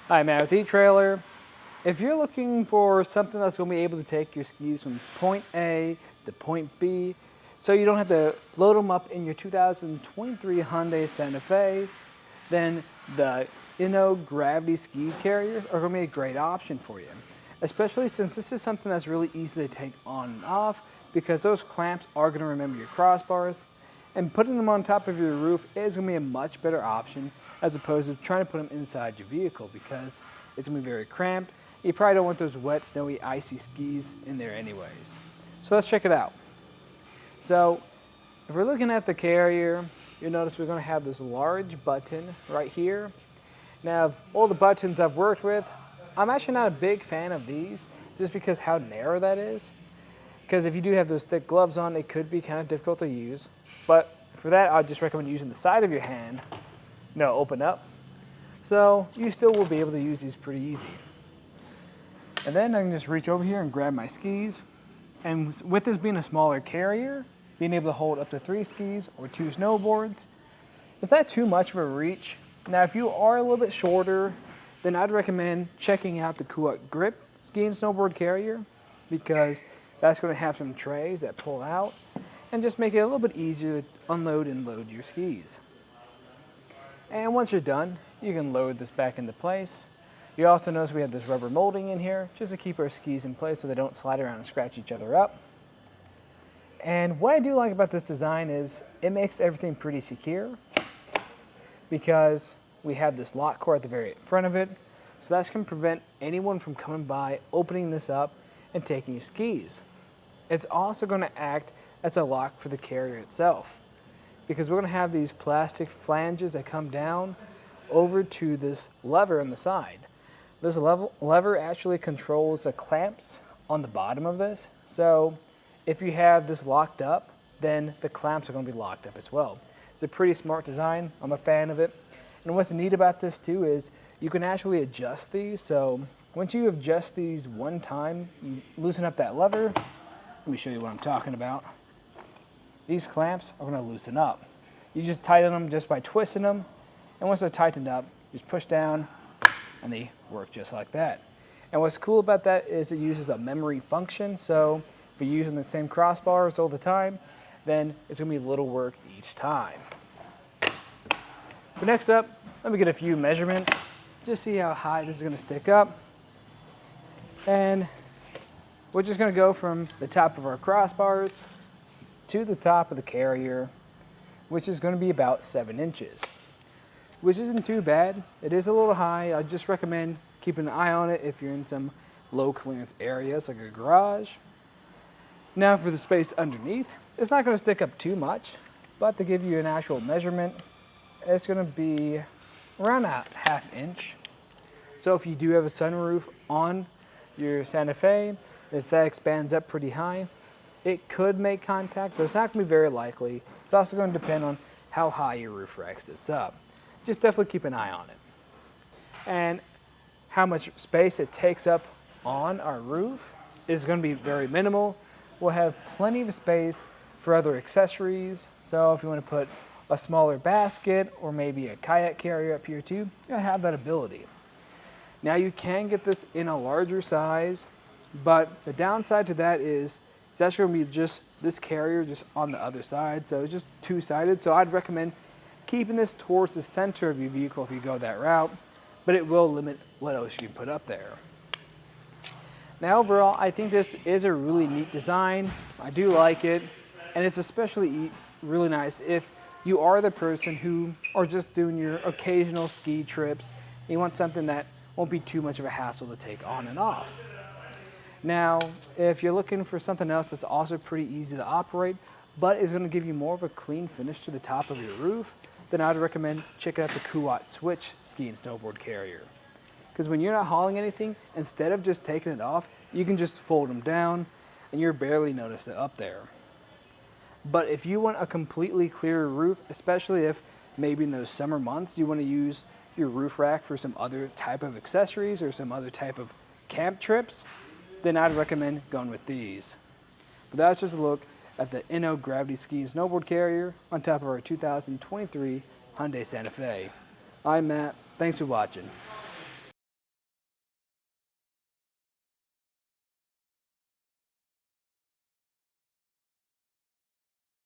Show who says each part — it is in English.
Speaker 1: Hi, Matt with eTrailer. If you're looking for something that's going to be able to take your skis from point A to point B, so you don't have to load them up in your 2023 Hyundai Santa Fe, then the Inno Gravity Ski Carriers are going to be a great option for you. Especially since this is something that's really easy to take on and off, because those clamps are going to remember your crossbars, and putting them on top of your roof is going to be a much better option as opposed to trying to put them inside your vehicle, because it's going to be very cramped. You probably don't want those wet, snowy, icy skis in there anyways. So let's check it out. So if we're looking at the carrier, you'll notice we're going to have this large button right here. Now, of all the buttons I've worked with, I'm actually not a big fan of these just because how narrow that is. Because if you do have those thick gloves on, it could be kind of difficult to use. But for that, I'd just recommend using the side of your hand. Open up. So you still will be able to use these pretty easy. And then I can just reach over here and grab my skis. And with this being a smaller carrier, being able to hold up to 3 skis or 2 snowboards, is that too much of a reach? Now, if you are a little bit shorter, then I'd recommend checking out the Grip Ski and Snowboard Carrier, because that's going to have some trays that pull out and just make it a little bit easier to unload and load your skis. And once you're done, you can load this back into place. You also notice we have this rubber molding in here just to keep our skis in place so they don't slide around and scratch each other up. And what I do like about this design is it makes everything pretty secure, because we have this lock core at the very front of it. So that's going to prevent anyone from coming by, opening this up, and taking your skis. It's also going to act as a lock for the carrier itself, because we're going to have these plastic flanges that come down over to this lever on the side. This lever actually controls the clamps on the bottom of this. So if you have this locked up, then the clamps are going to be locked up as well. It's a pretty smart design. I'm a fan of it. And what's neat about this too is you can actually adjust these. So once you adjust these one time, you loosen up that lever. Let me show you what I'm talking about. These clamps are going to loosen up. You just tighten them just by twisting them. And once they're tightened up, just push down and they work just like that. And what's cool about that is it uses a memory function. So if you're using the same crossbars all the time, then it's going to be little work each time. But next up, let me get a few measurements. Just see how high this is going to stick up. And we're just going to go from the top of our crossbars to the top of the carrier, which is going to be about 7 inches, which isn't too bad. It is a little high. I just recommend keeping an eye on it if you're in some low clearance areas like a garage. Now for the space underneath, it's not going to stick up too much, but to give you an actual measurement, it's going to be around a 1/2 inch. So if you do have a sunroof on your Santa Fe, if that expands up pretty high, it could make contact, but it's not going to be very likely. It's also going to depend on how high your roof rack sits up. Just definitely keep an eye on it. And how much space it takes up on our roof is going to be very minimal. We'll have plenty of space for other accessories. So if you want to put a smaller basket or maybe a kayak carrier up here too, you'll have that ability. Now you can get this in a larger size, but the downside to that is it's actually going to be just this carrier just on the other side. So it's just two-sided. So I'd recommend keeping this towards the center of your vehicle if you go that route, but it will limit what else you can put up there. Now overall, I think this is a really neat design. I do like it, and it's especially really nice if you are the person who are just doing your occasional ski trips. You want something that won't be too much of a hassle to take on and off. Now, if you're looking for something else that's also pretty easy to operate, but is going to give you more of a clean finish to the top of your roof, then I'd recommend checking out the Switch Ski and Snowboard Carrier. Because when you're not hauling anything, instead of just taking it off, you can just fold them down and you're barely notice it up there. But if you want a completely clear roof, especially if maybe in those summer months you want to use your roof rack for some other type of accessories or some other type of camp trips, then I'd recommend going with these. But that's just a look at the Inno Gravity Ski and Snowboard Carrier on top of our 2023 Hyundai Santa Fe. I'm Matt. Thanks for watching.